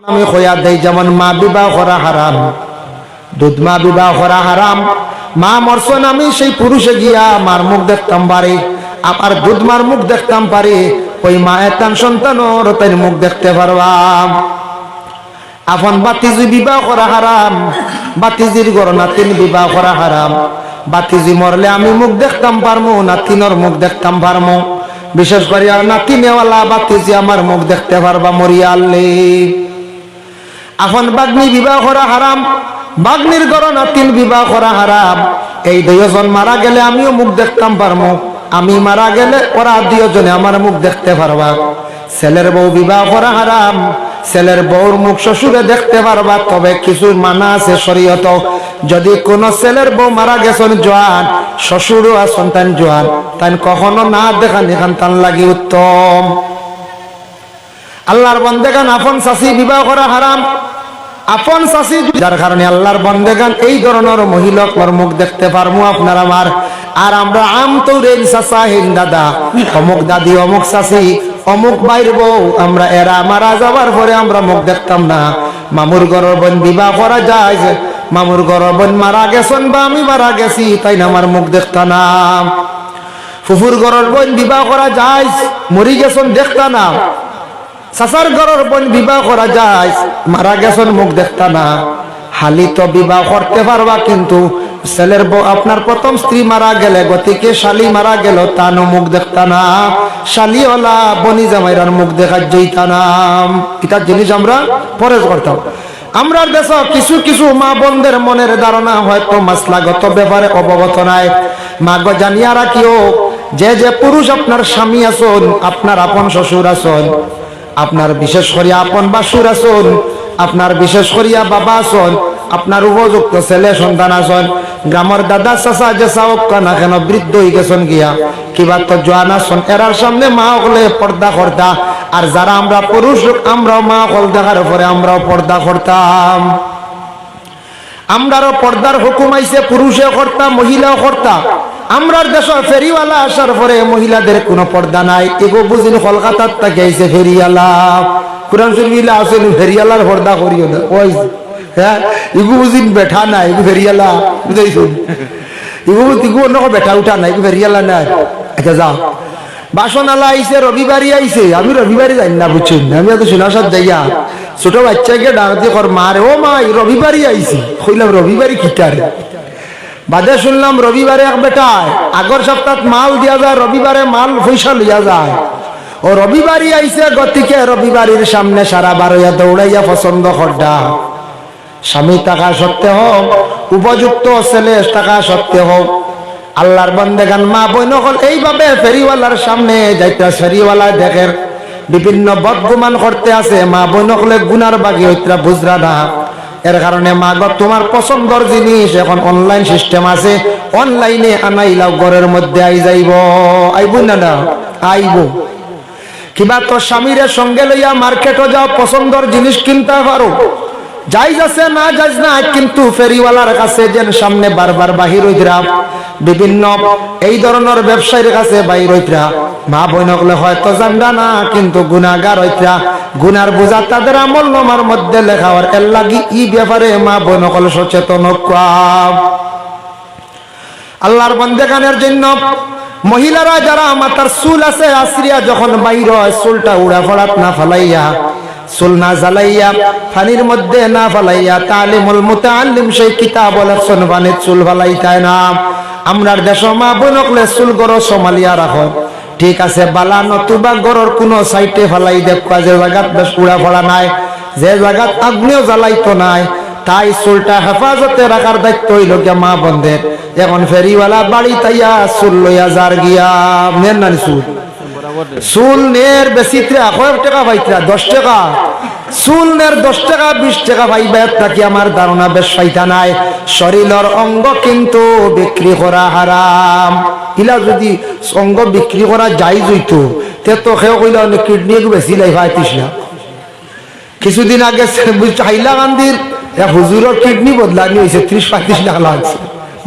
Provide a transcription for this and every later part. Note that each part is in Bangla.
আমি খোয়া দেই, যেমন মা বিবাহ করা হারাম, দুধ মা বিবাহ করা হারাম। মা মরছেন আমি সেই পুরুষে গিয়া মার মুখ দেখতাম পারি, আবার দুধ মার মুখ দেখতাম পারি, ওই মা এতান সন্তানর তাই মুখ দেখতে পারবাম। আপন বাতিজি বিবাহ করা হারাম, বাতিজির ঘর নাতিন বিবাহ করা হারাম। বাতিজি মরলে আমি মুখ দেখতাম পারমু, নাতিনর মুখ দেখতাম পারমু। বিশেষ করে নাতিনেওয়ালা বাতিজি আমার মুখ দেখতে পারবা মরিয়া আল্লে। এখন বাগ্নি বিবাহ করা হারাম, বাগ্নির ঘর নাতিন বিবাহ করা হারাম। এই দুইজন মারা গেলে আমিও মুখ দেখতাম পারমু, আমি মারা গেলে ওরা দুইজনে আমার মুখ দেখতে পারবা। ছেলের বউ বিবাহ করা হারাম, ছেলের বউর মুখ শ্বশুরে দেখতে পারবা, তবে কিছু মানা আছে শরীয়ত। যদি কোন ছেলের বউ মারা গেছেন জোয়ান, শ্বশুরও আছেন তান জোয়ান, তাই কখনো না দেখান, এখান তান লাগি উত্তম। আল্লাহর বন্দেগান আপন চাচি বিবাহ করা হারাম, আপন চাচি, যার কারণে আল্লাহর বন্দেগান এই ধরনের মহিলার মুখ দেখতে পারমু আপনার আমার। আর আমরা আম তো রেল চাচা হেন দাদা, অমুক দাদি, অমুক চাচি, অমুক বাইর বউ, আমরা এরা মারা যাবার পরে আমরা মুখ দেখতাম না। মামুর ঘরের বোন বিবাহ করা যায়, মামুর ঘরের বোন মারা গেছেন বা আমি মারা গেছি, তাই না আমার মুখ দেখতা না। ফুফুর ঘরের বোন বিবাহ করা যায়, মরি গেছেন দেখতা না। চাচার ঘরের বোন বিবাহ করা যায়, মারা গেছেন মুখ দেখতা না। হালি তো বিবাহ করতে পারবা, কিন্তু ছেলের বউ আপনার প্রথম স্ত্রী মারা গেলে, গতিকে শালি মারা গেল, তানো মুখ দেখতা না। শালিওয়ালা বনি জামাইরার মুখ দেখা যাইতা না। এটা জিনিস আমরা পরেজ করতাম। আমরা দেশ কিছু কিছু মা বোনদের মনের ধারণা হয়তো মাসলাগত ব্যাপারে অবগত নাই। মা গো জানিয়া রাখিও, যে যে পুরুষ আপনার স্বামী আছেন, আপনার আপন শ্বশুর আছেন, আপনার বিশেষ করিয়া আপন বাসুর আছেন, আপনার বিশেষ করিয়া বাবা আছেন, আপনার উপযুক্ত ছেলে সন্তান আছেন, গ্রামের দাদা চাচা যে চাওক না কেন বৃদ্ধ হয়ে গেছেন গিয়া, কিবা তো জোয়ান আছেন, এরার সামনে মা হলে পর্দা করতা। আর যারা আমরা পুরুষ, আমরাও মা হল দেখার পরে আমরাও পর্দা করতাম। আমরারও পর্দার হুকুম আইছে, পুরুষেও করতাম, মহিলাও করতাম। আমরার দেশ ফেরিওয়ালা আসার পরে মহিলাদের কোনো পর্দা নাই। এগো বুঝিন কলকাতার থেকে আইছে ফেরিওয়ালা, কোরআন শরীফ আসেন ফেরিওয়ালার পর্দা করিও না। ওই হ্যাঁ, এগু বুঝিন বেঠা নাই, এগু ফেরিওয়ালা বুঝাইছুন, এগু অন্য বেঠা উঠা নাই, এগু ফেরিওয়ালা নাই। আচ্ছা যাও, বাসনালা আইছে, রবিবারই আইছে, আমি রবিবারই যাই না, বুঝছেন, আমি এত সোনাসাদ যাইয়া ছোট বাচ্চাকে ডাকতে কর, মারে ও মা রবিবারই আইছি, কইলাম রবিবারই কিটারে। বাদে শুনলাম রবিবারে এক বেটায় আগর সপ্তাহ মাল দিয়া যায়, রবিবারে মাল পয়সা লইয়া যায়। ও রবিবারই আইছে, গতিকে রবিবারের সামনে সারা বারোয়া দৌড়াইয়া পছন্দ করডা। স্বামী টাকা সত্ত্বে হোক, উপযুক্ত ছেলে টাকা সত্ত্বে হোক, আল্লাহর বন্দেগান মা বই নকল এইভাবে ফেরিওয়ালার সামনে যাইতে, ফেরিওয়ালা দেখের বিভিন্ন বদগুমান করতে আছে, মা বই নকলে গুনার বাগি হইতরা বুঝরা না। এর কারণে মা গো তোমার পছন্দর জিনিস এখন অনলাইন সিস্টেম আছে, অনলাইনে আনাইলাও, ঘরের মধ্যে আই যাইব, আইব না না আইব। কিবা তো স্বামীর সঙ্গে লইয়া মার্কেটও যাও, পছন্দর জিনিস কিনতে পারো, যাইজ আছে না যাইজ না, কিন্তু ফেরিওয়ালার কাছে যেন সামনে বারবার বাহির হইতরা, বিভিন্ন এই ধরনের ব্যবসায়ীর কাছে বাহির হইতরা। মা বইনকলে হয়তো জানডা না, কিন্তু গুনাহগার হইতরা, গুনার বোঝা তাদের আমল নামার মধ্যে লেখা। আর এর লাগি ই ব্যাপারে মা বইনকল সচেতন কম। আল্লাহর বন্দেগানের জন্য মহিলারা যারা মাথার চুল আছে আশ্রিয়া যখন বাইর হয়, চুলটা উড়া ফড়াত না ফালাইয়া, চুল না জ্বালাইয়া, পানির মধ্যে না ফালাইয়া, তালিমুল মুতাআল্লিম সেই কিতাব লেখছেন পানির চুল ফালাইতায় না। আমরার দেশ মা বনকলে চুল গড় সমালিয়া রাখো, ঠিক আছে, বালা নতুবা গড়র কোনো সাইটে ফালাই দেখবা, যে জায়গাত বেশ উড়া ফড়া নাই, যে জায়গাত আগ্নেয় জ্বালাইতো নাই, তাই চুলটা হেফাজতে রাখার দায়িত্ব হইল গিয়া মা বন্ধের। এখন ফেরিওয়ালা বাড়ি তাইয়া চুল লইয়া যার গিয়া মেন নানি চুল নের বেশি 1 টাকা পাইতরা, 10 টাকা চুল নের, 10 টাকা 20 টাকা পাইবে, নাকি আমার ধারণা বেশ পাইতা নাই। শরীরের অঙ্গ কিন্তু বিক্রি করা হারাম। ইলা যদি অঙ্গ বিক্রি করা যাই হইতো, তে তো কেউ কইল কিডনি বেশি লাই পাইতিস না। কিছুদিন আগে হাইলাকান্দির এক হুজুরের কিডনি বদলানি হয়েছে, 30-35 লাখ লাগছে,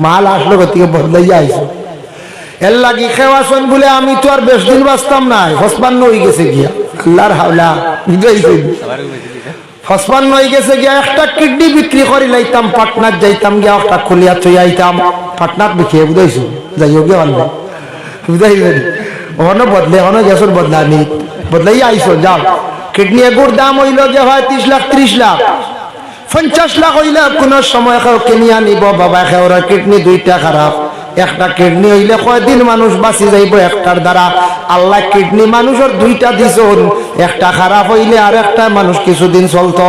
মাল আসলো গতিকে বদলাইয়া আইছে। এর লাগি খেওয়াছেন বলে আমি তো আর বেশ দিন বাঁচতাম না, 55 হয়ে গেছে গিয়া, আল্লাহর হাওলা বুঝাইছেন। 55 হয়ে গেছে গিয়া একটা কিডনি বিক্রি করি লাইতাম, পাটনার যাইতাম গিয়া একটা খুলিয়া থই আইতাম, পাটনার বিকিয়ে বুঝাইছো যাইও গিয়া ভালো বুঝাইবেন ওখানে বদলে ওখানে গেছর বদলানি বদলাই আইসো যাও। কিডনি এগুর দাম হইল যে হয় 30 লাখ 30 লাখ 50 লাখ হইলে কোন সময় কেউ কিনিয়া নিব বাবা খেওরা কিডনি দুইটা খারাপ, একটা কিডনি হইলে কয়দিন মানুষ বাঁচি যাইব একটার দ্বারা। আল্লাহ কিডনি মানুষের দুইটা দিছন, একটা খারাপ হইলে আর একটা মানুষ কিছুদিন চলত।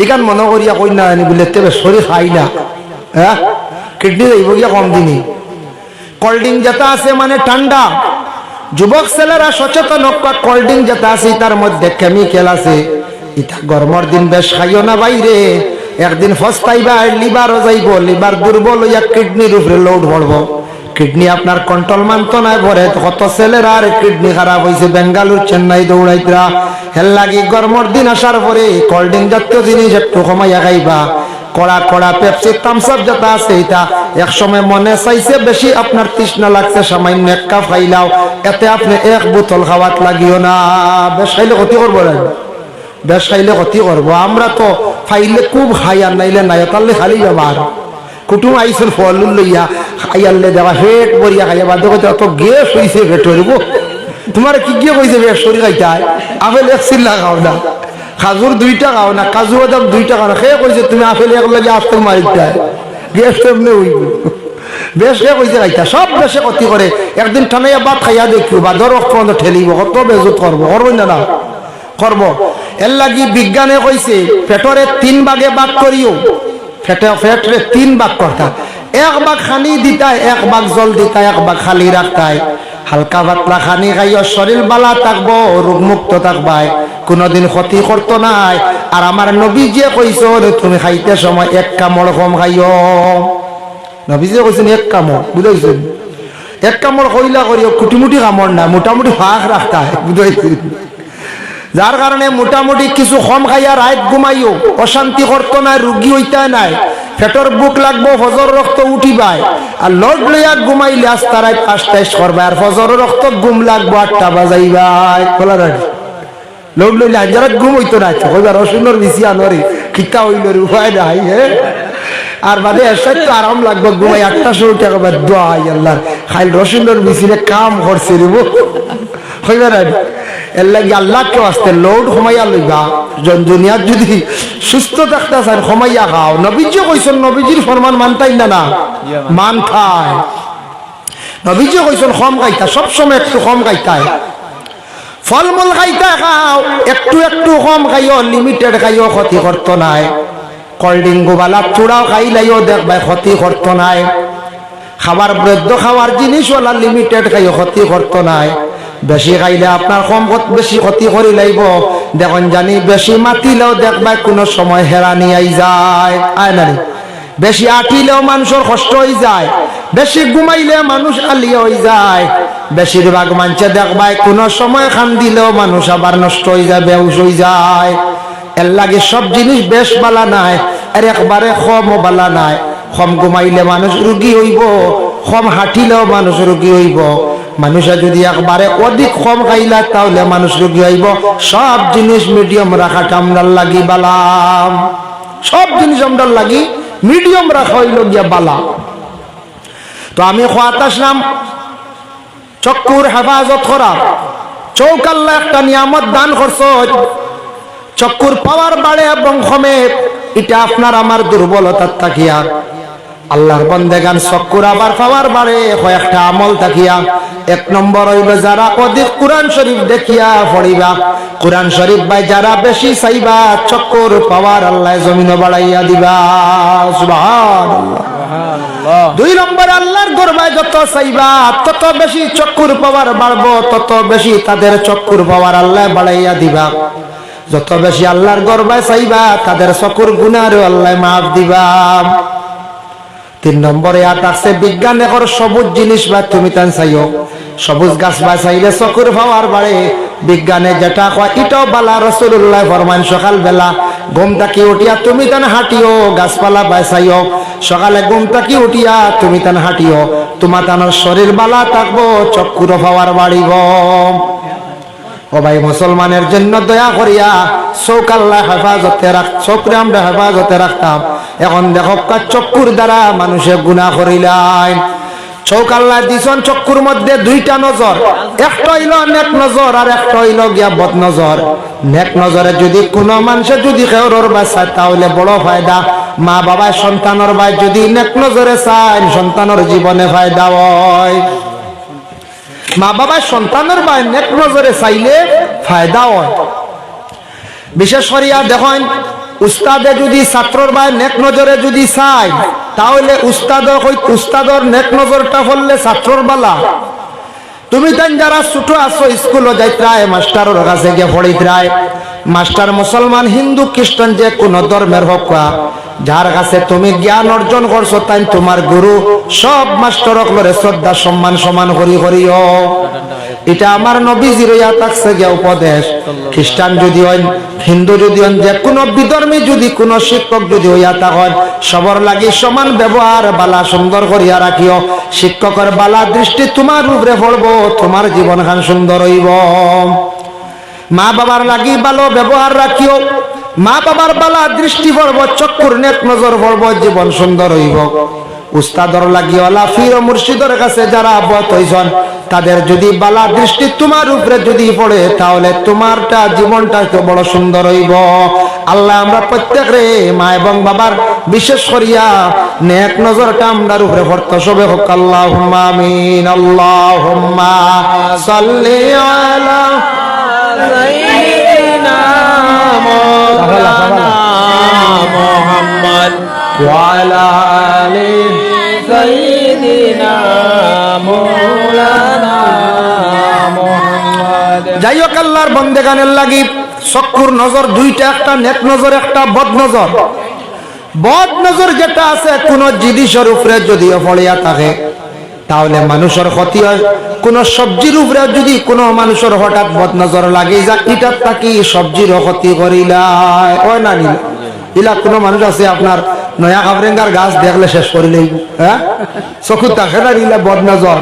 এখান মনে করিয়া কই না বলে তেবে শরীর খাই না, হ্যাঁ কিডনি যাইব গিয়া কম দিনই। কোল্ড ড্রিঙ্ক যেটা আছে মানে ঠান্ডা, যুবক ছেলেরা সচেতন কোল্ড ড্রিঙ্ক যেটা আছে তার মধ্যে কেমিক্যাল আছে, এটা গরমের দিন বেশ খাইও না বাইরে, একদিন ফস্তাইবা লিভারও যাইব, লিভার দুর্বল হইয়া কিডনির উপরে লোড পড়ব, কিডনি আপনার কন্ট্রোল মানতো না ভরে। কত ছেলেরা আর কিডনি খারাপ হয়েছে বেঙ্গালুর চেন্নাই দৌড়াইতরা। হেল লাগি গরমের দিন আসার পরে কোল্ড ড্রিঙ্ক জাতীয় জিনিস একটু কমাইয়া খাইবা, কড়া কড়া পেপসি থামস আপ যেটা আছে এটা এক সময় মনে চাইছে বেশি আপনার তৃষ্ণা লাগছে সামান্য এক কাপ খাইলাও, এতে আপনি এক বোতল খাওয়াত লাগিও না, বেশ খাইলে ক্ষতি করবো না, বেশ খাইলে ক্ষতি করবো। আমরা তো খাইলে খুব খাই আর নাইলে নাই তাহলে খালি যাবার কুটুম আইসেন ফল লইয়া খাইয়ালে দেওয়া হেট বরিয়া খাইয়া বাধ্য করতে অত গ্যাস হয়েছে ভেটরিব তোমার কি গিয়ে কইছে বেশ শরীর খাইতে আপেল এক চিল্লা খাও না, খাজুর 2 টাকা খাও না, কাজু বাদাম 2 টাকা না, খেয়ে কইছে তুমি আপেল এক লাগে আসতে মারিতে গ্যাস তেমনি হইব, বেশ খেয়ে কইছে খাইতা সব বেশে ক্ষতি করে। একদিন টানাইয়া ভাত খাইয়া দেখিও বা দরক পর্যন্ত ঠেলিব, কত বেজত করবো করবো না না করবো। এর লাগি বিজ্ঞানে কইছে পেটরে 3 ভাগে ভাগ করিও, পেটরে 3 ভাগ করতা, 1 ভাগ খানি দিতায়, 1 ভাগ জল দিতায়, 1 ভাগ খালি রাখতায়। হালকা পাতলা খানি খাইও শরীর বালা থাকবো, রোগমুক্ত থাকবাই, কোনদিন ক্ষতি করতো নাই। আর আমার নবী যে কইছো তুমি খাইতে সময় 1 কামড় কম খাইও, নবী যে কইছেন 1 কামড় বুঝাইছেন, 1 কামড় কইলা করিও, কুটিমুটি কামড় না, মোটামুটি ফাঁক রাখতায় বুঝাইছেন। যার কারণে মোটামুটি কিছু কম খাইয়া রাত ঘুমাইও, অশান্তি করতো না, রুগী হইতে নাই, পেটর বুক লাগবো, ফজর রক্ত উঠিবাই, আর লোড লইয়া ঘুমাইলে আস্তা রাত 5টায় করবাই, আর ফজর রক্ত ঘুম লাগবো 8টা বাজাইবাই, খোলা রাখি লোড লইলে হাজারাত ঘুম হইতো না, কইবার রসুনের বেশি আনরে খিতা হইল রে উপায় নাই, হ্যাঁ আর বাদে এসে তো আরাম লাগবো ঘুমাই 8টা শুরু টাকা দোয়া আল্লাহ খাইল রসুনের বেশিরে কাম করছে রে কইবার এর লাগে আল্লাহকে আসতে লোড কমাইয়া লইবা, দুনিয়ার যদি সুস্থ থাকতে চান কমাইয়া খাও। নবীজি কইছেন, নবীজির ফরমান মানতাই না না মান খায়, নবীজি কইছেন কম খাইতা, সবসময় একটু কম খাইতায়, ফলমূল খাইতা খাও, একটু একটু কম খাইও, লিমিটেড খাইও, ক্ষতি করতো নাই। কোল্ড ড্রিঙ্ক বালা চূড়াও খাইলাইও দেখবাই ক্ষতি করতো নাই। খাবার বৈধ খাওয়ার জিনিস ওলা লিমিটেড খাইও, ক্ষতি করতো নাই। বেশি খাইলে আপনার কম বেশি ক্ষতি করি লাইব, দেখুন জানি বেশি মাতিলেও দেখবাই কোনো সময় হেরানি আই যায়, আয় না বেশি আটিলেও মানুষের কষ্ট হয়ে যায়, বেশি ঘুমাইলে মানুষ আলিয়া হয়ে যায়, বেশিরভাগ মানুষে দেখবাই কোনো সময় খান দিলেও মানুষ আবার নষ্ট হয়ে যায়, বেহুশ হয়ে যায়। এর লাগে সব জিনিস বেশ বালা নাই, আর একবারে কমও বালা নাই। কম ঘুমাইলে মানুষ রোগী হইব, কম হাঁটিলেও মানুষ রোগী হইব। মানুষে যদি একবারে অধিক কম খাইলা তাহলে মানুষ রোগী হইব। সব জিনিস মিডিয়াম রাখাটা আমরার লাগি বালাম, সব জিনিস আমরার লাগি মিডিয়াম রাখা হইল গিয়া বালা। তো আমি খোয়াত আসলাম চক্ষুর হেফাজত করা, চোখ আল্লাহ একটা নিয়ামত দান করছ, চক্ষুর পাওয়ার বাড়ে এবং কমে এটা আপনার আমার দুর্বলতার থাকিয়া। আল্লাহর বন্দেগান চক্ষুর আবার পাওয়ার বাড়ে কয়েকটা আমল থাকিয়া। 1 নম্বর হইল যারা অধিক কোরআন শরীফ দেখিয়া পড়িবা, কোরআন শরীফ ভাই যারা বেশি চাইবা, চক্ষুর পাওয়ার আল্লাহ জমিন বাড়াইয়া দিবা, সুবহানাল্লাহ। 2 নম্বর আল্লাহর দরবারে যত চাইবা তত বেশি চক্ষুর পাওয়ার বাড়বো, তত বেশি তাদের চক্ষুর পাওয়ার আল্লাহ বাড়াইয়া দিবা। যত বেশি আল্লাহর দরবারে চাইবা তাদের চক্ষুর গুনাহও আল্লাহ মাফ দিবা। 3 নম্বরে আছে বিজ্ঞান এখন সবুজ জিনিস বা তুমি তান চাইও, সবুজ গাছ বা চাইলে চকুর পাওয়ার বাড়ে। বিজ্ঞানে যেটা কয় এটাও বালা, রাসূলুল্লাহ ফরমান সকাল বেলা ঘুম থেকে উঠিয়া তুমি তান হাঁটিও, গাছপালা বাঁচাইও। সকালে ঘুম থেকে উঠিয়া তুমি তান হাঁটিও, তোমার তানোর শরীর বালা থাকবো, চক্ষুর পাওয়ার বাড়িব। ও ভাই মুসলমানের জন্য দয়া করিয়া চোখ আল্লাহ হেফাজতে চোখরে আমরা হেফাজতে রাখতাম। এখন দেখো চক্ষুর দ্বারা মানুষে গুনাহ করিলাই। চোখ আল্লাহ দিছেন চক্ষুর মধ্যে দুইটা নজর, একটা হইল নেক নজর আর একটা হইল গিয়া বদ নজর। নেক নজরে যদি কোনো মানুষে যদি খেউরর বাচ্চা তাহলে বড় ফায়দা। মা বাবায় সন্তানের ভাই যদি নেক নজরে চায় সন্তানের জীবনে ফায়দা হয়। মা বাবায় সন্তানের ভাই নেক নজরে চাইলে ফায়দা হয়। বিশেষ করিয়া দেখেন উস্তাদে যদি ছাত্রর ভাই নেক নজরে যদি চায় তাহলে উস্তাদর নেক নজরটা ফললে ছাত্রর বালা। তুমি তাই যারা ছোট আছো স্কুলে যাইত্রায় মাস্টারের কাছে গিয়ে পড়িত্রায়, মাস্টার মুসলমান হিন্দু খ্রিস্টান যে কোন ধর্মের হোক, যার কাছে তুমি জ্ঞান অর্জন করছো তাই তোমার গুরু। সব মাস্টার হকলরে শ্রদ্ধা সম্মান সমান করি করিও। এটা আমার নবীজির ইয়া থাকছে গিয়া উপদেশ। খ্রিস্টান যদি হন, হিন্দু যদি হন, যে কোনো বিধর্মী যদি কোনো শিক্ষক যদি হইয়া থাকেন, সবর লাগি সমান ব্যবহার বালা সুন্দর করিয়া রাখিও। শিক্ষকের বালা দৃষ্টি তোমার উপরে পড়বো, তোমার জীবন খান সুন্দর হইব। মা বাবার লাগি ভালো ব্যবহার রাখিও, মা বাবার বালা দৃষ্টি পড়ব, চক্ষুর নেক নজর পড়ব, জীবন সুন্দর হইব। উস্তাদর লাগিওয়ালা ফির ও মুর্শিদের কাছে যারা আবদ্ধ হইছেন তাদের যদি বালা দৃষ্টি তোমার উপরে যদি পড়ে তাহলে তোমারটা জীবনটা তো বড় সুন্দর হইব। আল্লাহ আমরা প্রত্যেক রে মা এবং বাবার বিশেষ করিয়া নেক নজরটা আমরার উপরে পড়তে সবে হোক। আল্লাহুম্মা আমিন। আল্লাহুম্মা সাল্লি আলা সাইয়্যিদিনা মাওলানা মুহাম্মদ ওয়া আলা আলি সাইয়্যিদিনা মাওলানা মুহাম্মদ। যাই হোক আল্লাহর বন্দেগানের লাগি চক্ষুর নজর দুইটা, একটা নেক নজর একটা বদ নজর। বদ নজর যেটা আছে কোন জিনিসের উপরে যদি পড়িয়া থাকে তাহলে মানুষের ক্ষতি হয়। কোন সবজির উপরে যদি কোনো মানুষের হঠাৎ বদ নজর লাগে যা ইটার তাকি সবজির ক্ষতি করিলাই হয় না নিল। ইলা কোনো মানুষ আছে আপনার নয়া কাবরেঙ্গার গাছ দেখলে শেষ করিলেই, হ্যাঁ চকু তাকে না নিলে বদ নজর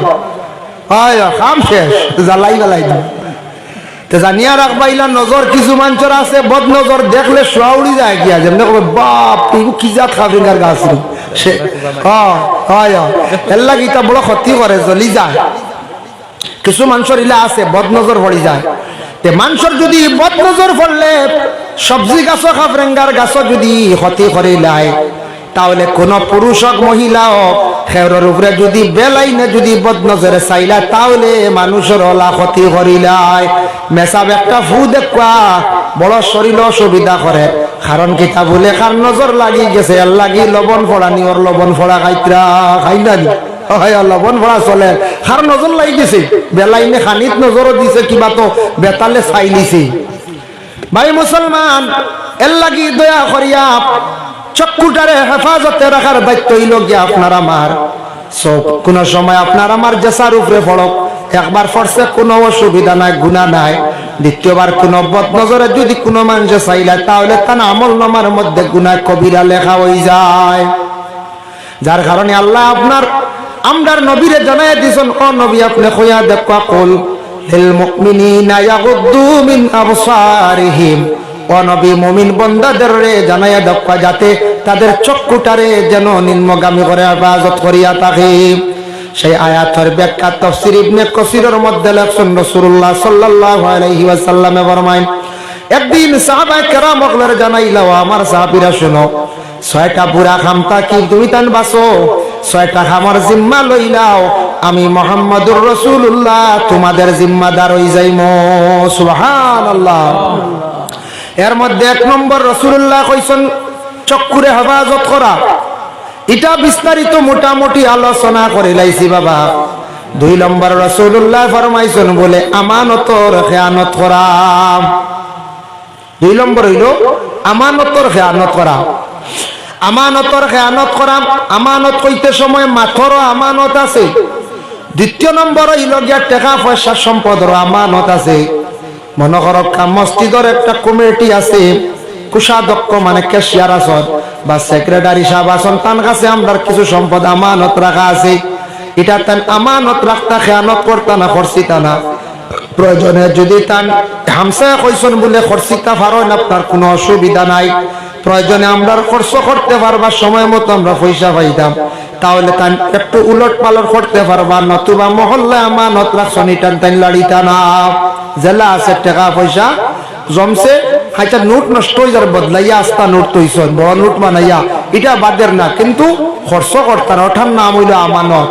হয়, কাম শেষ, জ্বালাই জ্বালাই দিন। জানিয়া রাখবা ইলা নজর কিছু মানুষের আছে বদ নজর দেখলে শোয়া উড়ি যায় গিয়া, যেমন বাপ কি জাত কাবরেঙ্গার গাছ সে হয় এর লাগি তা বড় ক্ষতি করে, জ্বলি যায়। কিছু মানুষের ইলা আছে বদ নজর পড়ি যায়। মানুষের যদি বদ নজর পড়লে সবজি গাছ কাবরেঙ্গার গাছ যদি ক্ষতি করে লাই তাহলে কোন পুরুষ হোক মহিলা হোক খেউরের উপরে যদি বেলাইনে যদি বদ নজরে চাইলা তাহলে মানুষের হলা ক্ষতি করিলাই। মেসাব একটা ফু দেখবা বড় শরীর অসুবিধা করে, কারণ কিতা বলে কার নজর লাগি গেছে, এর লাগি লবণ ফোড়া নি, ওর লবণ ফোড়া খাইত্রা খাই না লবণ ফোড়া চলে, কার নজর লাগি গেছে, বেলাইনে খানিত নজরও দিছে, কিবা তো বেতালে চাইলিছে। ভাই মুসলমান, এর লাগি দয়া করিয়া চক্ষুটারে হেফাজতে রাখার দায়িত্ব হইল গিয়া আপনার আমার। সব কোন সময় আপনার আমার জেসার উপরে পড়ক, একবার ফরসে কোনো অসুবিধা নাই, গুনাহ নাই। দ্বিতীয়বার কোন বদ নজরে যদি কোনো মানুষ চাইলে তাহলে তার আমল নামার মধ্যে গুনাহ কবিরা লেখা হয়ে যায়। যার কারণে আল্লাহ আপনার আমরার নবীরে জানাই দিয়েছেন, ও নবী আপনি কইয়া দেখবা কুল লিল মুমিনিনা ইয়াগুদ্দু মিন আবসারিহিম, ও নবী মুমিন বান্দাদের রে জানাইয়া দেখবা যাতে তাদের চক্ষুটারে যেন নিম্নগামী করে হেফাজত করিয়া থাকে। সেই আয়াতের ব্যাখ্যা তাফসীর ইবনে কাসিরের মধ্যে লেখছেন রাসূলুল্লাহ সাল্লাল্লাহু আলাইহি ওয়াসাল্লামে ফরমায়, একদিন সাহাবায়ে কেরাম বললেন জানাইলা, ও আমার সাহাবীরা শুনো, 6টা বুড়া খামতা কি তুমি তান বাসো, 6টা খামার জিম্মা লইলাও, আমি মুহাম্মদুর রাসূলুল্লাহ তোমাদের জিম্মাদার হই যাইমু। সুবহানাল্লাহ। এর মধ্যে 1 নম্বর রাসূলুল্লাহ কইছেন চক্ষুরে হেফাজত করা। এটা বিস্তারিত মোটামুটি আলোচনা করে লাইছি বাবা। 2 নম্বর রাসূলুল্লাহ ফরমাইছেন বলে আমানতর খেয়ানত করা। 2 নম্বর হইল আমানতর খেয়ানত করা। আমানতর খেয়ানত করা, আমানত কইতে সময় মাথর আমানত আছে। 2 নম্বর হইল গিয়া টাকা পয়সা সম্পদের আমানত আছে। মনে করো মসজিদের একটা কমিটি আছে, কোষাধ্যক্ষ মানে ক্যাশিয়ার আছেন বা সেক্রেটারি সাহেব আছেন, তার কাছে আমরা কিছু সম্পদ আমানত রাখা আছে। এটা তান আমানত রাখতা খেয়ানত করতা না, করছি তা না। প্রয়োজনে যদি তান হামসা কইসন বলে খরচিতা পারেন আপনার কোনো অসুবিধা নাই, প্রয়োজনে আমরা খরচ করতে পারবা, সময় মতো আমরা পয়সা পাইতাম, তাহলে তান একটু উলট পালট করতে পারবা, নতুবা মহল্লায় আমানত রাখছন ইটান তাই লাড়িতা না। জেলা আছে টাকা পয়সা জমছে, হাইটা নোট নষ্ট হয়ে যার বদলাইয়া আস্তা নোট তৈছন, বড় নোট বানাইয়া, এটা বাদের না, কিন্তু খরচ করতার ওঠার নাম হইল আমানত।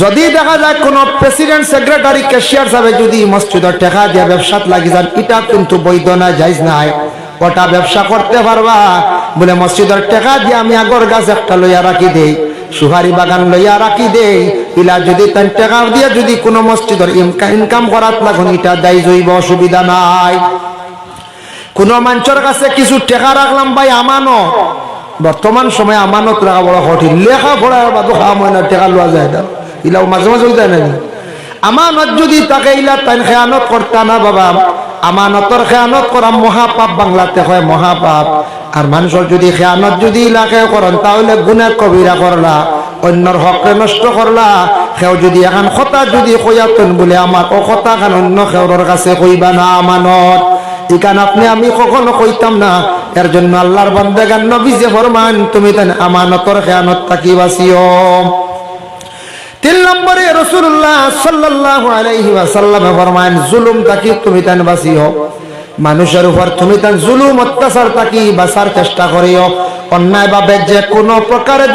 যদি দেখা যায় কোন প্রেসিডেন্ট সেক্রেটারি ক্যাশিয়ার সাহেব যদি মসজিদের টাকা দিয়ে ব্যবসাত লাগি যান, এটা কিন্তু বৈধ না, জায়েজ নাই। ওটা ব্যবসা করতে পারবা বলে মসজিদের টাকা দিয়ে আমি আগর গাছ একটা লইয়া রাখি দেই, সুহারি বাগান লইয়া রাখি দেই, ইলা যদি তার টাকা দিয়ে যদি কোনো মসজিদের ইনকাম করাত লাগুন, এটা দায়ী জৈব, অসুবিধা নাই। কোন মানুষের কাছে কিছু টাকা রাখলাম ভাই আমানত, বর্তমান সময় আমানত রাখা বড় কঠিন, লেখা পড়ার বাদও খাওয়া হয় না, টাকা লওয়া যায় না, ইলাও মাঝে মাঝে যায় না। আমানত যদি তাকে ইলা তাই খেয়ানত করতা না বাবা, আমানতর খেয়ানত করা মহাপাপ, বাংলাতে হয় মহাপাপ। আর মানুষের যদি খেয়ানত যদি ইলাকে করেন, তাহলে গুনাহ কবিরা করলা, অন্যর হককে নষ্ট করলা। কেউ যদি এখন কথা যদি কইয়াতেন বলে আমার ও কথা খান অন্য কেউর কাছে কইবা না আমানত, ইকান আপনি আমি কখনো কইতাম না। এর জন্য আল্লাহর বান্দাগান নবী যে ফরমান, তুমি তাই আমানতর খেয়ানত তাকি বাঁচিও। 3 নম্বরে রাসূলুল্লাহ সাল্লাল্লাহু আলাইহি ওয়াসাল্লাম ফরমান, জুলুম তাকি তুমি তান বাঁচিও। মানুষের উপর তুমি তান জুলুম অত্যাচার তাকি বাঁচার চেষ্টা করিও। অন্যায় ভাবে যে কোনো প্রকারে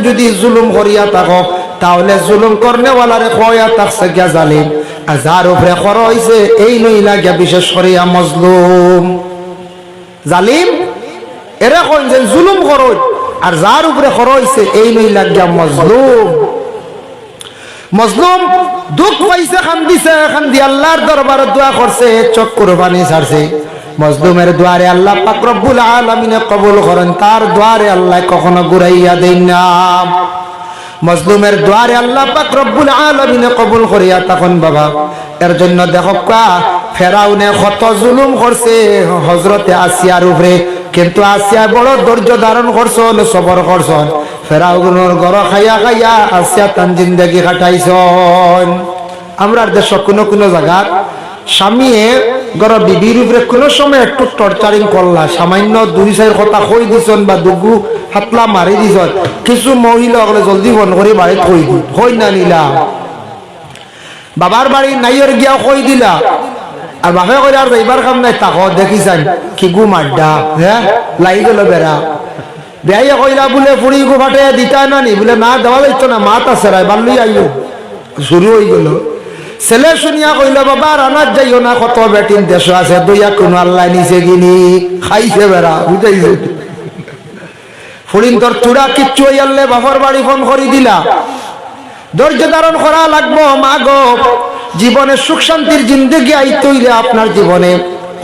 যদি জুলুম করিয়া থাকো, তাহলে জুলুম করনেওয়ালারে কয়া থাকছে গিয়া জালিম, আর যার উপরে খর হইছে এই নইলা গিয়া বিশেষ করিয়া মজলুম। জালিম এরা কোন যে জুলুম করো, আর যার উপরে খর হইছে এই নইলা গিয়া মজলুম। মজলুম দুঃখ পাইছে, কান্দিছে, কান্দি আল্লাহর দরবারে দোয়া করছে, চোখ কুরবানি ছাড়ছে। মজলুমের দুয়ারে আল্লাহ পাক রব্বুল আলামিনে কবুল করেন, তার দুয়ারে আল্লাহ কখনো ঘুরাইয়া দেন না। মজলুমের দুয়ারে আল্লাহ পাক রব্বুল আলামিনে কবুল করিয়া তখন বাবা। এর জন্য দেখো ফেরাউনে কত জুলুম করছে হযরতে আসিয়ার উপরে, কিন্তু আসিয়া বড় ধৈর্য ধারণ করছন, সবর করছন। ফেরাউনের ঘর খাইয়া খাইয়া আসিয়া তান জিন্দেগি কাটাইছন। আমরা দেশ কোনো জায়গা স্বামীয়ে ঘর বিবির উপরে কোনো সময় একটু টর্চারিং করলা, সামান্য 2-4 কথা কই দিছন বা দুগু হাতলা মারি দিছন, কিছু মহিলা হলে জলদি ফোন করে বাড়িত কই দি, কই না নিলা বাবার বাড়ি নাইয়ের গিয়া কই দিলা, আর বাপে কইরা আর যাইবার কাম নাই, তাকো দেখিছেন কি গু মাড্ডা, হ্যাঁ লাই গেল বেড়া। বেয়াইয়া কইলা বলে ফুড়ি গু ফাটে দিতা না নি, বলে না দেওয়া যাইতো না, মাত আছে রায় বাল্লি আইও, শুরু হয়ে গেল। ছেলে শুনিয়া কইল বাবা রানার যাইও না, কত বেটিন দেশ আছে, দইয়া কোনো আল্লাহ নিচে গিনি খাইছে বেড়া, বুঝাইছে। ফুড়িন তোর চূড়া কিচ্ছু হইয়ালে বাবার বাড়ি ফোন করি দিলা। ধৈর্য ধারণ করা লাগবো মা গো, জীবনে সুখ শান্তির জিন্দেগি আইতে হইলে আপনার জীবনে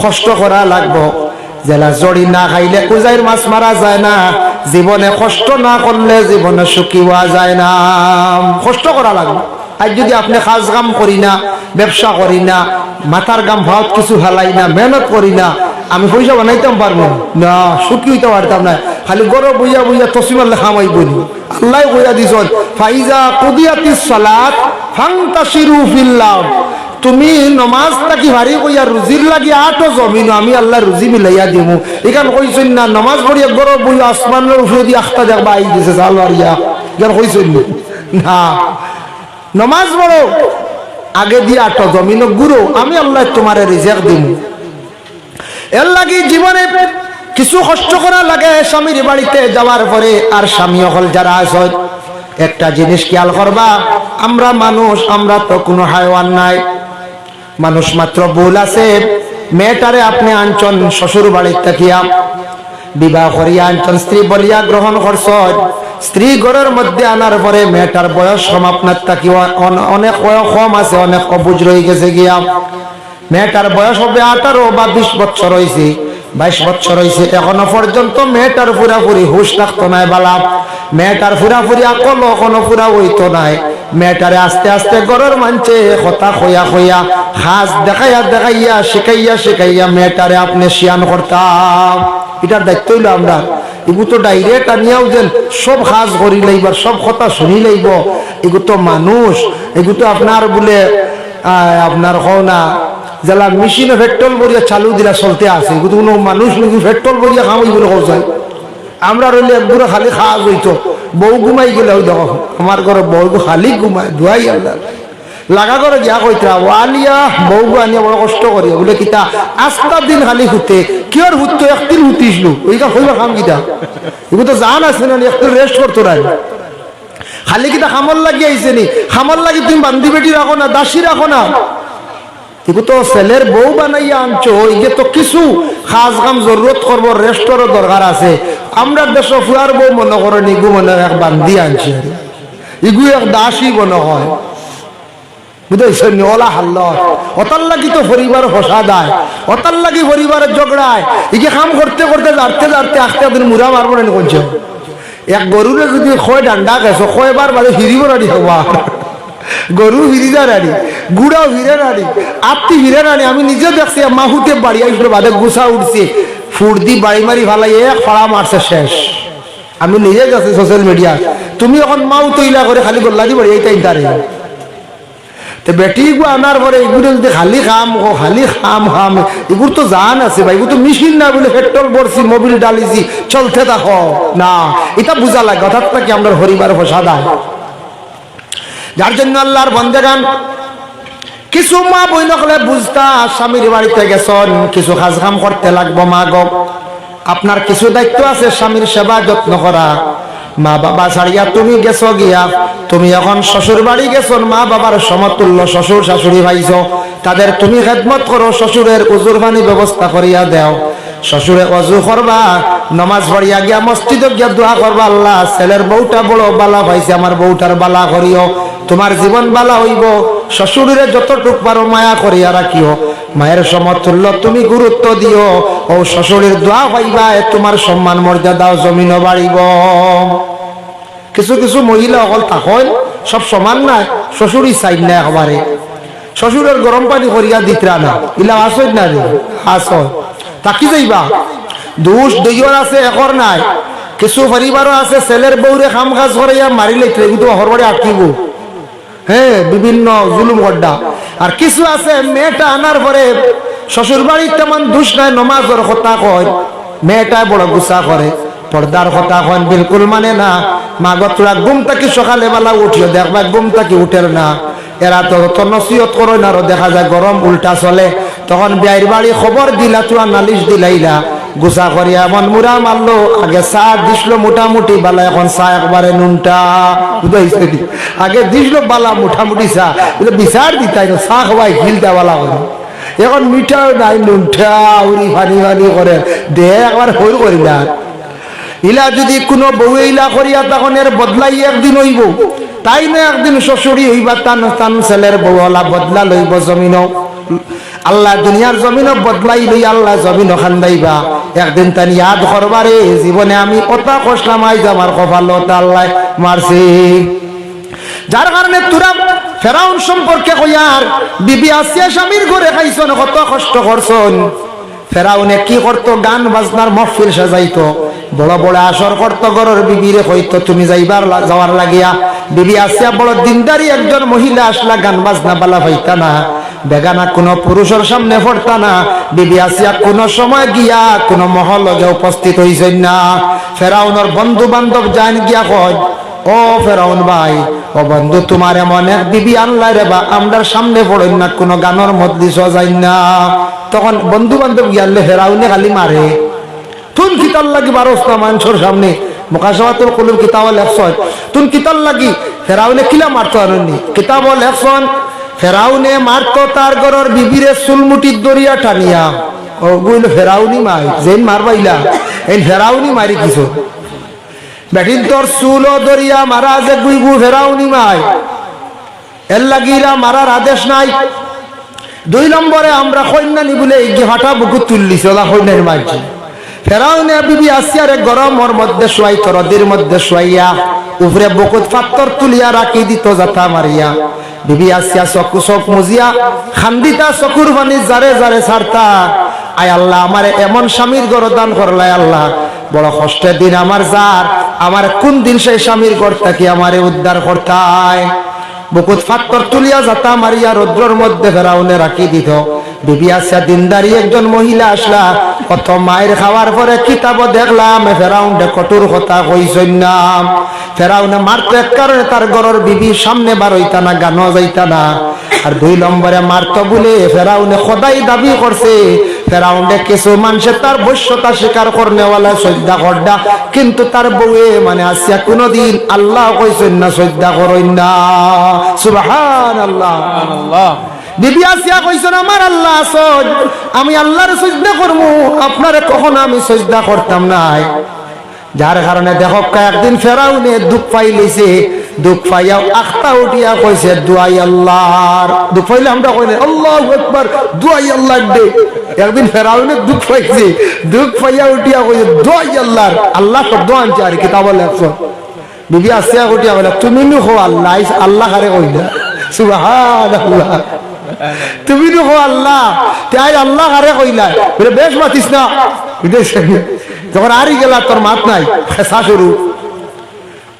কষ্ট করা লাগবো। জেলা জড়ি না খাইলে কুজাইর মাছ মারা যায় না, জীবনে কষ্ট না করলে জীবনে সুখী হওয়া যায় না, কষ্ট করা লাগবে। আর যদি আপনি কাজ কাম করি না, ব্যবসা করি না, মাথার গাম ভাত কিছু হালাই না, মেহনত করি না, আমি পয়সা বানাইতাম পারবো না, সুখী হইতে পারতাম না, খালি গরো বুঝা বুঝা তসিমাল্লে খামাই বলি। আল্লাহ কইয়া দিছন ফাইজা কুদিয়াতিস সালাত ফান্তাশিরু ফিল্লাহ, তুমি নমাজ তাকি ভারী কইয়া রুজির লাগি আটো জমিন, আমি আল্লাহ রুজি মিলাইয়া দিমু। এখান কইছেন না নমাজ পড়িয়া গরো বুঝা আসমানের উপরে দিয়ে আখতা দেখবা আই দিছে সালওয়ারিয়া, এখান কইছেন না। নমাজ পড়ো আগে দিয়ে আটো জমিন গুরু, আমি আল্লাহ তোমারে রিজিক দিমু। এর লাগি জীবনে কিছু কষ্ট করা লাগে স্বামীর বাড়িতে যাওয়ার পরে। আর স্বামী হল যারা আছে একটা জিনিস খেয়াল করবা, আমরা মানুষ, আমরা তো কোনো হায়ওয়ান নাই, মানুষ মাত্র ভুল আছে। মেয়েটারে আপনি আনছন শ্বশুর বাড়ির থাকিয়া, বিবাহ করিয়া আনছন, স্ত্রী বলিয়া গ্রহণ করছন। স্ত্রী ঘরের মধ্যে আনার পরে মেয়েটার বয়স কম, আপনার থাকিয়া অনেক কম আছে, অনেক অবুঝ রয়ে গেছে গিয়া। মেয়েটার বয়স হবে 18 বা 20 বছর হয়েছে, 22 বছর হয়েছে, এখনো পর্যন্ত মেয়েটার পুরাপুরি হুশ থাকতো নাই বালা, মেয়েটার পুরাপুরি আকল এখনো পুরা হইতো নাই। মেয়েটারে আস্তে আস্তে ঘরের মানছে কথা কইয়া কইয়া, হাজ দেখাইয়া দেখাইয়া, শিখাইয়া শিখাইয়া মেয়েটারে আপনি শিয়ান করতাম। এটার দায়িত্ব হইল আমরা, এগু তো ডাইরেক্ট আনিয়াও যেন সব হাজ করি লাইবার, সব কথা শুনি লাইব, এগু তো মানুষ, এগু তো আপনার বলে আপনার হও না যারা মেশিনে পেট্রোল ভরিয়া চালু দিলা চলতে আছে কিন্তু কোনো মানুষ নাকি পেট্রোল ভরিয়া খাওয়াই বলে কৌ যায় আমরা রইলে একগুলো খালি খাওয়া হইতো বউ ঘুমাই গেলে ওই দেখো আমার ঘরে বউ খালি ঘুমায় ধুয়াই আল্লাহ লাগা করে গিয়া কইতা ওয়ালিয়া বউ আনিয়া বড় কষ্ট করি বলে কিতা আস্তা দিন খালি হুতে কিয়র হুতো একদিন হুতিসলু ওইটা হইবা খাম কিতা এগুলো তো জান আছে না একদিন রেস্ট করতো না খালি কিতা খামর লাগি আইছে নি খামর লাগি তুমি বান্দি বেটি রাখো না দাসী রাখো না এগুলো তো ছেলের বউ বানাইয়া আনছো ইগে তো কিছু খাস কাম জরুরত করবো রেস্টরও দরকার আছে আমরা দেশ ফুয়ার বউ মনে করেন ইগু মনে এক বান্দি আনছি ইগু এক দাসী মনে হয় বুঝেছেন ওলা হাল্ল অতার লাগি তো পরিবার হসা দেয় অতার লাগি পরিবারের ঝগড়ায় ইগে কাম করতে করতে যাতে যাতে আস্তে দিন মুড়া মারবো না কোনছে এক গরুরে যদি খয় ডান্ডা গেছো কয়বার বাড়ি ফিরিব রাড়ি হবা গরু ফিরিজা রাড়ি গুড়াও ফিরে রাড়ি আত্মি ফিরে রাড়ি আমি নিজে দেখছি মাহুতে বাড়ি আসলো বাদে গুছা উঠছে ফুট দি বাড়ি মারি ফালাই এক ফড়া মারছে শেষ আমি নিজে গেছি সোশ্যাল মিডিয়া তুমি এখন মাউ তৈলা করে খালি গোল্লা দি বাড়ি এইটাই তারে বেটি গু আনার পরে এগুলো যদি খালি খাম খাম এগুলো তো জান আছে ভাই এগুলো তো মেশিন না বলে পেট্রোল ভরছি মোবিল ডালিছি চলতে থাকো না এটা বুঝা লাগে অর্থাৎ কি আমরা হরিবার ফসা দেয় যার জন্য আল্লাহর বন্দেগান কিছু মা বই নকলে বুঝতা স্বামীর বাড়িতে গেছেন কিছু কাজ কাম করতে লাগবো মা গো আপনার কিছু দায়িত্ব আছে স্বামীর সেবা যত্ন করা মা বাবা ছাড়িয়া তুমি গেছো গিয়া তুমি এখন শ্বশুর বাড়ি গেছো মা বাবার সমতুল্য শ্বশুর শাশুড়ি ভাইছ তাদের তুমি খেদমত করো শ্বশুরের উজুর পানি ব্যবস্থা করিয়া দেও শ্বশুরে অজু করবা নমাজ পড়িয়া গিয়া মসজিদে গিয়া দোয়া করবা আল্লাহ ছেলের বউটা বড় বালা পাইছে আমার বউটার বালা করিও তোমার জীবন বালা হইব শ্বশুরে যতটুক পারো মায়া করিয়া রাখিও মায়ের সমতুল্য তুমি গুরুত্ব দিও ও শ্বশুরের দোয়া পাইবা তোমার সম্মান মর্যাদাও জমিন বাড়িব কিছু কিছু মহিলা অকল থাকেন সব সমান নাই শ্বশুরই চাই না একেবারে শ্বশুরের গরম পানি করিয়া দিতরা না ইলা আসই না রে আস তাকি যাইবা দোষ দুইজন আছে একর নাই কিছু পরিবারও আছে ছেলের বউরে খাম কাজ করাইয়া মারিলে কিন্তু হরবারে আটকিব হ্যাঁ বিভিন্ন জুলুম গড্ডা আর কিছু আছে মেয়েটা আনার পরে শ্বশুর বাড়ির তেমন দোষ নাই নমাজের কথা কয় মেয়েটা বড় গুসা করে পর্দার কথা কয় বিলকুল মানে না মা গো তোরা ঘুম থেকে সকালে বেলা উঠিও দেখবা ঘুম থেকে উঠের না এরা তো নসিহত করো না আরো দেখা যায় গরম উল্টা চলে তখন বিয়ের বাড়ি খবর দিলা তোরা নালিশ দিলাইলা গুসা করিয়া এমন মুড়া মারলো আগে চা দিছিল মোটামুটি বালা এখন চা একবারে নুনটা বুঝাইছে আগে দিছিল বালা মোটামুটি চা বিচার দিতাই চা খাওয়াই গিলটা বালা করে এখন মিঠাও নাই নুনটা উড়ি ফানি ফানি করে দে একবার হইল করি না ইলা যদি কোনো বউ ইলা করিয়া তখন এর বদলাই একদিন হইব তাই না একদিন শ্বশুরি হইবা টান টান ছেলের বউলা বদলা লইব জমিন আল্লাহ দুনিয়ার জমিন বদলাই লই আল্লাহ জমিন খান্দাইবা একদিন তান ইয়াদ করবারে জীবনে আমি কথা কষলাম আইজ আমার কপালত আল্লাহ মারছি যার কারণে তোরা ফেরাউন সম্পর্কে কইয়ার বিবি আসিয়া স্বামীর ঘরে খাইছন কত কষ্ট করছন ফেরাউনে কি করতো গান বাজনার মহফিল সাজাইতো বড় বড় আসর করতো ঘরের বিবিরে হইতো তুমি যাওয়ার লাগিয়া বিবি আসিয়া বড় দিনদারি একজন মহিলা আসলা গান বাজনা বালা হইতা না বেগানা কোনো পুরুষের সামনে পড়তা না বিবি আসিয়া কোনো সময় গিয়া কোনো মহলগে উপস্থিত হইছেন না ফেরাউনের বন্ধু বান্ধব যান গিয়া কয় ও ফেরাউন ভাই ও বন্ধু তোমার এমন এক বিবি আনলাই রে বা আমরার সামনে পড়েন না কোনো গানের মজলিস যাই না তখন বন্ধু বান্ধব গিয়ালে ফেরাউনে খালি মারে তুন কিতাল লাগি বারোস্তা মানুষের সামনে মুকাশাওয়াতুল কুলুব কিতাব লেখছন তুন কিতাল লাগি ফেরাউনে কিলা মারতো আননি কিতাব লেখছন ফেরাউনে মারতো তার ঘরের বিবিরে চুলমুটির দরিয়া টানিয়া ও গুইল ফেরাউনি মাই যেন মারবাইলা এই ফেরাউনি মারি কিছু বেটিন তোর চুলো দরিয়া মারা যে গুইগু ফেরাউনি মাই এর লাগিরা মারার আদেশ নাই দুই নম্বরে আমরা কন্যানি বলে এই হাঁটা বুকু তুললিছি ওলা কন্যার মাঝে ফেরাউনে বিবি আসিয়ারে গরমের মধ্যে শুয়াই তরদির মধ্যে শুয়াইয়া উপরে বুকুত পাত্তর তুলিয়া রাখি দিত যাতা মারিয়া বিবি আসিয়া চকু চক মুজিয়া খান্দিতা চকুর পানি জারে জারে ছাড়তা আয় আল্লাহ আমার এমন স্বামীর গরদান করলাই আল্লাহ বড় কষ্টের দিন আমার যার আমার কোন দিন সেই স্বামীর ঘর থেকে আমারে উদ্ধার করতায় বুকুত ফাত্তর তুলিয়া যাতা মারিয়া রৌদ্রের মধ্যে ফেরাউনে রাখি দিত। বিবি আসিয়া দিনদারি একজন মহিলা আসলা, কত মায়ের খাওয়ার পরে কিতাব দেখলাম ফেরাউনে কঠোর কথা কইছেন না। ফেরাউনে মারতো এক কারণে তার ঘরের বিবির সামনে বার হইতা না, গানো যাইতা না। আর 2 নম্বরে মারতো বলে ফেরাউনে খোদাই দাবি করছে। ফেরাউনে কিছু মানুষে তার বৈশ্যতা স্বীকার করনেওয়ালা শ্রদ্ধা করডা, কিন্তু তার বউয়ে মানে আসিয়া কোনদিন আল্লাহ কইছেন না শ্রদ্ধা করেন না। সুবহানাল্লাহ। বিবি আসিয়া কইছেন আমার আল্লাহ আছেন, আমি আল্লাহর সিজদা করব, আপনারে কখনো আমি সিজদা করতাম না। যার কারণে দেখো একদিন ফেরাউনে দুঃখ পাইলেছে, দুঃখ পাইয়াও আখতা উঠিয়া কইছে দুআই আল্লাহর। দুঃখ পাইলে আমরা কই না আল্লাহু আকবার, দুআই আল্লাহর দে। একদিন ফেরাউনে দুঃখ পাইছে, দুঃখ পাইয়া উঠিয়া কইছে দুআই আল্লাহর। আল্লাহ তো দোয়া আনছে আর কিতাব লেখছ। বিবি আসিয়া উঠিয়া কইলা তুমি নি হো আল্লাহ, আল্লাহ কারে কইলা। সুবহানাল্লাহ। তুমি নি হো আল্লাহ, তাই আল্লাহ কারে কইলা। বলে বেশ মাতিস না। যখন আরি গেলা তোর মাত নাই, খেসা শুরু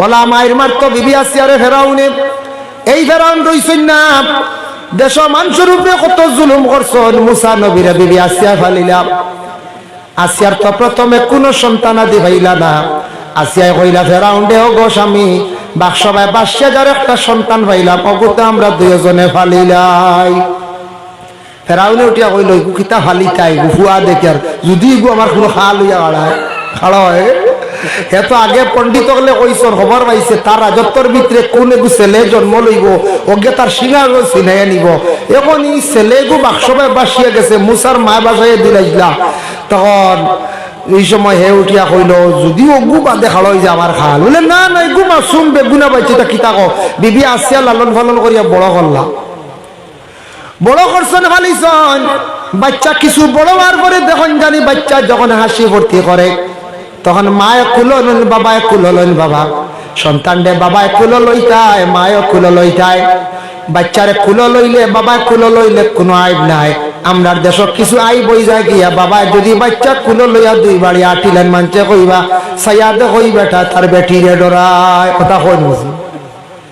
ওলা মায়ের মারতো বিবি আসিয়ারে ফেরাউনে। এই ফেরাউন রইছেন না, দেশ মানুষের উপরে কত জুলুম করছেন। মুসা নবীরে বিবি আসিয়া ফালিলাম। আসিয়ার তো প্রথমে কোন সন্তান আদি ভাইলা না। আসিয়ায় কইলা ফেরাউন দেহ গো স্বামী, বাক্সবায় 52,000 একটা সন্তান পাইলাম, অগুতে আমরা 2 জনে ফালিলাই। ফেরাউনে উঠিয়া কইল কিতা ফালিতাই গুফুয়া দেখে, যদি গু আমার কোনো খা লইয়া খাড়া হয়। এত আগে পণ্ডিত হলে কইসন খবর পাইছে তার রাজত্বর ভিতরে কোন এগু ছেলে জন্ম লইব, ওকে তার সিঙ্গার চিনাইয়া নিব। এখন এই ছেলে গু বাক্সবায় বাসিয়া গেছে, মুসার মা বাসায় দিলাইলা। তখন এই সময় হে উঠিয়া কইল যদি অগু বাদে খাড়া হয়ে যায় আমার খাল। বলে না না এগু মাসুম বেগুনা পাইছে, তা কিতা কো। বিবি আসিয়া লালন পালন করিয়া বড় করলা, বড় করছেন ফালিছন। বাচ্চা কিছু বড় হওয়ার পরে দেখুন জানি বাচ্চা যখন হাসি ভর্তি করে, তখন মায়ে কুলো লইন, বাবায় কুলো লইন। বাবা সন্তানরে বাবায় কুলো লইতায়, মায়ে কুলো লইতায়। বাচ্চারে কুলো লইলে বাবায় কুলো লইলে কোনো আইব নাই। আমরার দেশ কিছু আইব বই যায় গিয়া বাবায় যদি বাচ্চা কুলো লইয়া 2 বাড়ি আটিলেন মানছে কইবা সাইয়াদে কই বেটা তার বেটিরে ডরায়। কথা কই বুঝি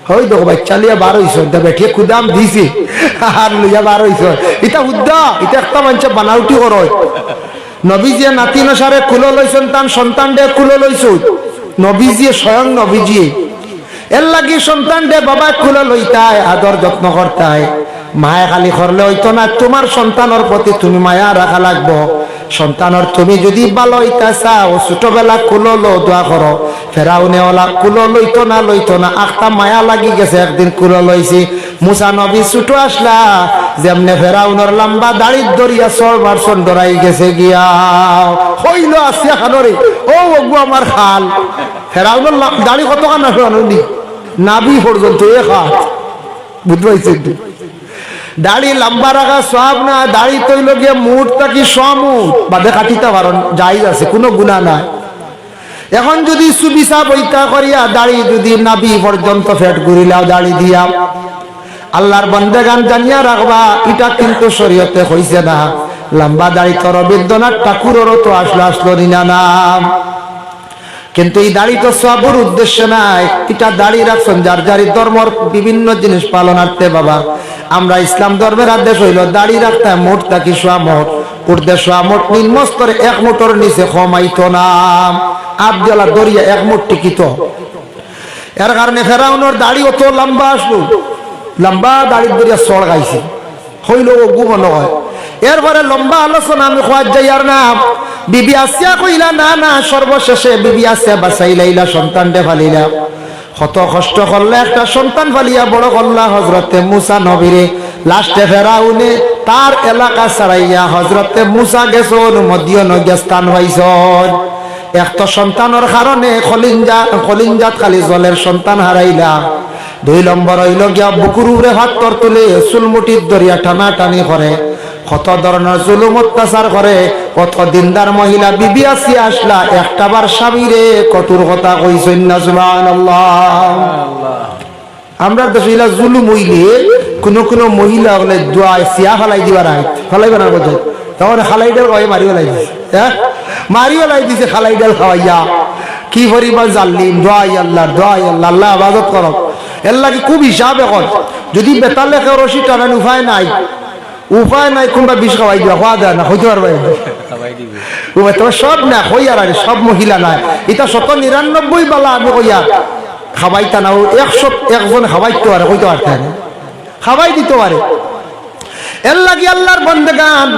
হই দেখো বাচ্চা লিয়া 12 বেটিয়ে কুদাম দিছি আর লইয়া 12। এটা উদ্দা, এটা একটা মানুষে বানাউটি করয়। নবীজিয়ে নাতি নসারে কুলো লইছেন, তান সন্তান দে কুলো লইছো। নবীজিয়ে স্বয়ং নবীজিয়ে এর লাগি সন্তান দে বাবা কুলো লইতায়, আদর যত্ন করতায়। মায়া খালি করলে হইতো না, তোমার সন্তানের প্রতি তুমি মায়া রাখা লাগবো। সন্তানের তুমি যদি ভালো হইতা চাও, ছোটবেলা কুলো লো দোয়া করো। ফেরাউনে ওলা কুলো লইতো না, আখটা মায়া লাগি গেছে, একদিন কুলো লইছি। মুসা নবী ছোট আসলা, যেমনে ফেরাউনের লম্বা দাড়ি দরিয়া সরবার সন্ডরাই গেছে গিয়া হইল আসিয়া খানরে ও ওগু আমার খাল। ফেরাউনের দাড়ি কত কানা ফেরানি নাবি পর্যন্ত এক হাত, বুঝতে পারছি। দাড়ি লম্বা রাখা সব না, দাড়ি তৈল গিয়ে মুঠ থাকি সমুট বাদে কাটিতে পারো, যাই আছে, কোনো গুণা নাই। এখন যদি সুবিসা বইতা করিয়া দাড়ি যদি নাবি পর্যন্ত ফেট ঘুরিলাও দাড়ি দিয়া, আল্লাহর বন্দেগান জানিয়া রাখবা এটা কিন্তু শরীয়তে হইছে না। লম্বা দাড়ি তো রবীন্দ্রনাথ ঠাকুরেরও তো আসলো না নাম, কিন্তু এই দাড়ি তো সবর উদ্দেশ্য নাই। এটা দাড়ি রাখছেন যার যারি ধর্মর বিভিন্ন জিনিস পালনার্থে। বাবা আমরা ইসলাম ধর্মের আদেশ হইল দাড়ি রাখতে মোট থাকি সোয়ামোট, উর্দে সোয়ামোট নিম্নস্তরে 1 মুঠর নিচে কমাইতো না। আবদুল্লা দরিয়া 1 মুঠ টিকিত। এর কারণে ফেরাউনের দাড়ি অত লম্বা আসলো, লম্বা দাড়ির দরিয়া চড় গাইছে হইল ও গুমন হয়। এরপরে লম্বা আলোচনা আমি খোয়ার যাই আর না। বিবি আসিয়া কইলা না না, সর্বশেষে বিবি আসিয়া বাঁচাইলাইলা, সন্তান দে ফালিলা। কত কষ্ট করলে একটা সন্তান ফালিয়া বড় করলা হজরতে মুসা নবীরে। লাস্টে ফেরাউনে তার এলাকা ছাড়াইয়া হজরতে মুসা গেছন, মদিয়ন গিয়া স্থান পাইছন। একটা সন্তানের কারণে খলিঞ্জাত খালি জলের সন্তান হারাইলা। 2 নম্বর হইল গিয়া বুকুর উপরে হাত তর তুলে চুলমুটির দরিয়া টানা টানি করে, কত ধরনের জুলুম অত্যাচার করে। কত দিনদার মহিলা বিবি আসিয়া আসলা, একটাবার স্বামীরে কঠোর কথা কইছেন না। সুবহানাল্লাহ। আমরা দেশে জুলুম হইলে কোন মহিলা হলে দোয়া সিয়া ফালাই দিবার আয় ফালাইবে না বোঝায়, তখন খালাইডাল কয়ে মারি ফেলাই দিছে। হ্যাঁ মারি ফেলাই দিছে খালাইডাল খাওয়াইয়া। কি পরিমাণ জাল্লিম। দোয়াই আল্লাহ, দোয়াই আল্লাহ, আল্লাহ ইবাদত করো। এর লাগে খুব হিসাব এখন যদি বেতাল লেখে রশি টানান উপায় নাই কোনবা বিষ খাওয়াই দিবা খাওয়া দেয় না হইতে পারবে তো সব না হই আর সব মহিলা নাই এটা 199 বালা আমি কইয়া খাবাইতা না 101 খাবাইতে পারে কইতে পারতে না খাবাই দিতে পারে এর লাগি আল্লাহর বান্দাগান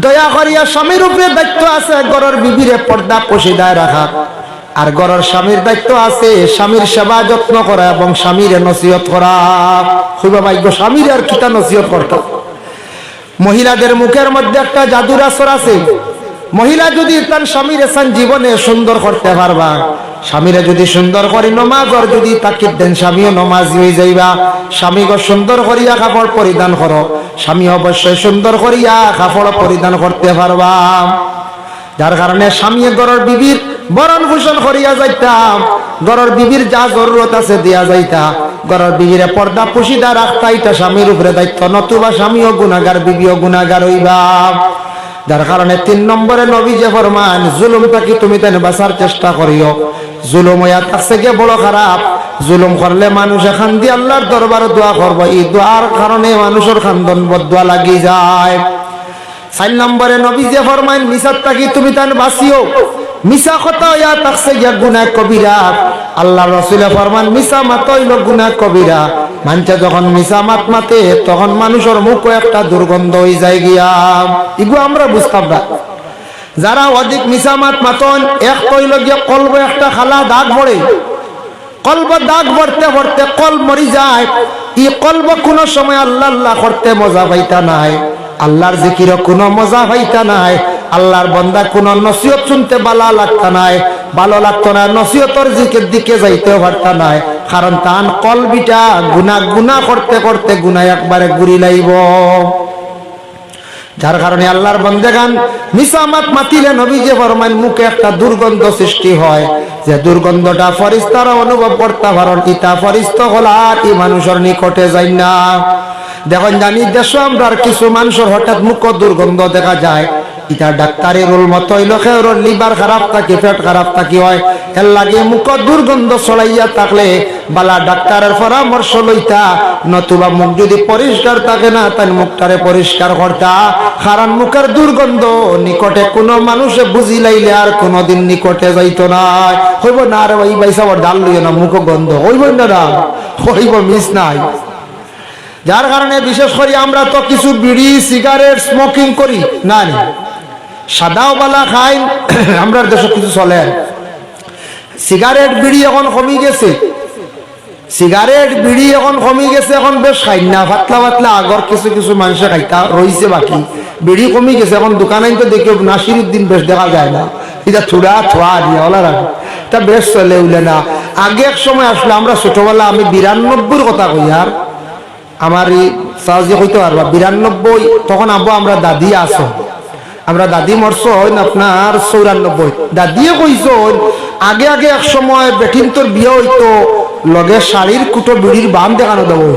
দয়া করিয়া স্বামীর উপরে দায়িত্ব আছে ঘরের বিবিরে পর্দা পশিদায় রাখা আর ঘরের স্বামীর দায়িত্ব আছে স্বামীর সেবা যত্ন করা এবং স্বামীর নসিহত করা হইবা ভাগ্য স্বামীর আর কিতা নসিহত করতে মহিলাদের মুখের মধ্যে একটা জাদুর আসর আছে মহিলা যদি তার স্বামীর সান জীবনে সুন্দর করতে পারবা স্বামীরে যদি সুন্দর করে নমাজ আর যদি তাকে দেন স্বামীও নমাজি হয়ে যাইবা স্বামীকে সুন্দর করিয়া কাপড় পরিধান করো স্বামী অবশ্যই সুন্দর করিয়া কাপড় পরিধান করতে পারবা যার কারণে স্বামী ঘরের বিবির বরণ ভূষণ করিয়া যাইতাম ঘরের বিবির যা জরুরত আছে দিয়া যাইতা ঘরের বিবিরে পর্দা পুশিদা রাখতা এটা স্বামীর উপরে দায়িত্ব নতুবা স্বামীও গুনাহগার বিবিও গুনাহগার হইবা যার কারণে 3 নম্বরে নবী যে ফরমান জুলুম থেকে তুমি তেন বাঁচার চেষ্টা করিও জুলুম হইয়া তার থেকে বড় খারাপ জুলুম করলে মানুষ এখান দিয়ে আল্লাহর দরবারে দোয়া করবো এই দোয়ার কারণে মানুষের খান্দন বদদোয়া লাগি যায় 4 নম্বরে নবী যে ফরমান মিসাত থেকে তুমি তেন বাঁচিও মিসা কথা হইয়া তাকছে গিয়া গুনাহ কবিরা আল্লাহ রাসূল ফরমান মিসা মাত হইল গুনাহ কবিরা মানুষে যখন মিসা মাত মাতে তখন মানুষের মুখে একটা দুর্গন্ধ হয়ে যায় গিয়া এগুলো আমরা বুঝতাম না যারা অধিক মিসা মাত মাতন এক হইল গিয়া কলবে একটা খালা দাগ পড়ে কলব দাগ পড়তে পড়তে কল মরি যায় এই কলব কোনো সময় আল্লাহ আল্লাহ করতে মজা পাইতা নাই আল্লাহর জিকিরে কোনো মজা পাইতা নাই আল্লাহর বান্দা কোন নসিহত শুনতে ভালো লাগতা নাই ভালো লাগতো না নসিহতর জিকির দিকে যাইতেও পারতা নাই কারণ তান কলবিটা গুনাহ করতে করতে গুনাহ একবারে ঘুরি লাইব যার কারণে আল্লাহর বান্দাগান মিসামাত মাতিলে নবী যে ফরমান মুখে একটা দুর্গন্ধ সৃষ্টি হয় যে দুর্গন্ধটা ফেরেশতারা অনুভব করতে পারেন ইতা ফেরেশতা হলার এই মানুষের নিকটে যায় না দেখুন জানি দেশ আমরা কিছু মানুষের হঠাৎ মুখ দুর্গন্ধ দেখা যায় এটা ডাক্তারের রোল মতো হইল কেউর লিভার খারাপ থাকে পেট খারাপ থাকি হয় এর লাগে মুখ দুর্গন্ধ ছড়াইয়া থাকলে বালা ডাক্তারের পরামর্শ লইতা নতুবা মুখ যদি পরিষ্কার থাকে না তাই মুখটারে পরিষ্কার করতা কারণ মুখের দুর্গন্ধ নিকটে কোনো মানুষে বুঝি লাইলে আর কোনোদিন নিকটে যাইতো না হইব না আর ওই বাইসা ডাল লইও না মুখ গন্ধ হইব না হইব মিস নাই যার কারণে বিশেষ করে আমরা তো কিছু বিড়ি সিগারেট স্মোকিং করি না সাদাও বালা খাই আমরা দেশে কিছু চলে সিগারেট বিড়ি এখন কমে গেছে সিগারেট বিড়ি এখন কমে গেছে এখন বেশ খাই না পাতলা পাতলা আগর কিছু কিছু মানুষে খাইতা রয়েছে বাকি বিড়ি কমে গেছে এখন দোকানে তো দেখে নাসিরুদ্দিন বেশ দেখা যায় না এটা থোড়া থোয়া দিয়ে ওলা রাখে এটা বেশ চলে উলে না আগে এক সময় আসলে আমরা ছোটবেলা আমি 92 কথা কই আর আমার এই সাহায্য হইতে পারবা 92 তখন আব্বু আমরা দাদি আসো আমরা দাদি মরছ আপনার 94 দাদিয়ে কইস আগে আগে এক সময় বেটিন তোর বিয়ে হইতো লগে শাড়ির কুটো বিড়ির বাম দেখানো দেবো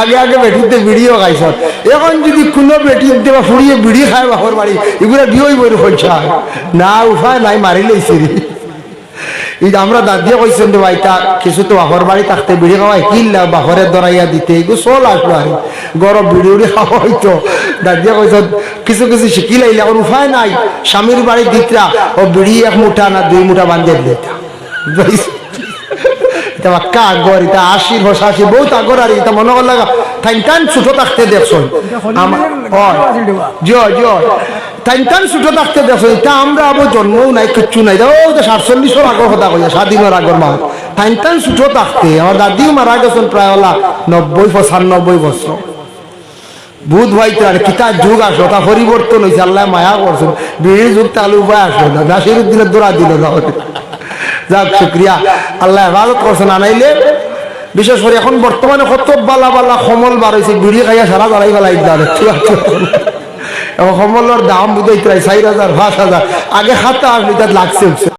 আগে আগে বেটিতে বিড়িও খাইছ এখন যদি কোনো বেটির দেবা ফুড়িয়ে বিড়ি খায় বাপর বাড়ি এগুলো বিয়ে বই হইছে না উপায় নাই মারি লইছি আমরা দাদিয়ে কইছেন রে ভাইটা কিছু তো বাপর বাড়ি থাকতে বিড়ি খাওয়াই কিনলা বাপরে দরাইয়া দিতে এগুলো চল আসলো আর গরম বিড়ি উড়ি খাওয়া হইতো দাদিয়ে কইস কিছু কিছু শিখি লাইলে এখন উপায় নাই স্বামীর বাড়ি দিতরা ও বিড়ি 1 মুঠা না 2 মুঠা বান্ধিয়ে দিতা এটা আগর এটা 80 85 বহুত আগর আর এটা মনে করলা টাইম ছোট থাকতে দেখছো টাইম ছোট থাকতে দেখছো এটা আমরা আবার জন্মও নাই কিচ্ছু নাই ও 47 আগর কথা কইয়া স্বাধীনের আগর মা টাইম ছোট থাকতে আমার দাদিও মারা গেছেন প্রায় 90-95 বছর বুধ ভাইতে আর কিতা যুগ আসলো তা পরিবর্তন হয়েছে আল্লাহ মায়া করছেন বিড়ির যুগ তাহলে উপায় আসলো না নাসিরুদ্দিনের দৌড়া দিল না যাক শুক্রিয়া আল্লাহ হেফাজত করছেন আনাইলে বিশেষ করে এখন বর্তমানে কত বালা বালা সমল বার হয়েছে বিড়ি খাইয়া সারা জ্বালাই ফেলাই এখন সমলের দাম বুঝাই 4,000 5,000 আগে 7,000 লাগছে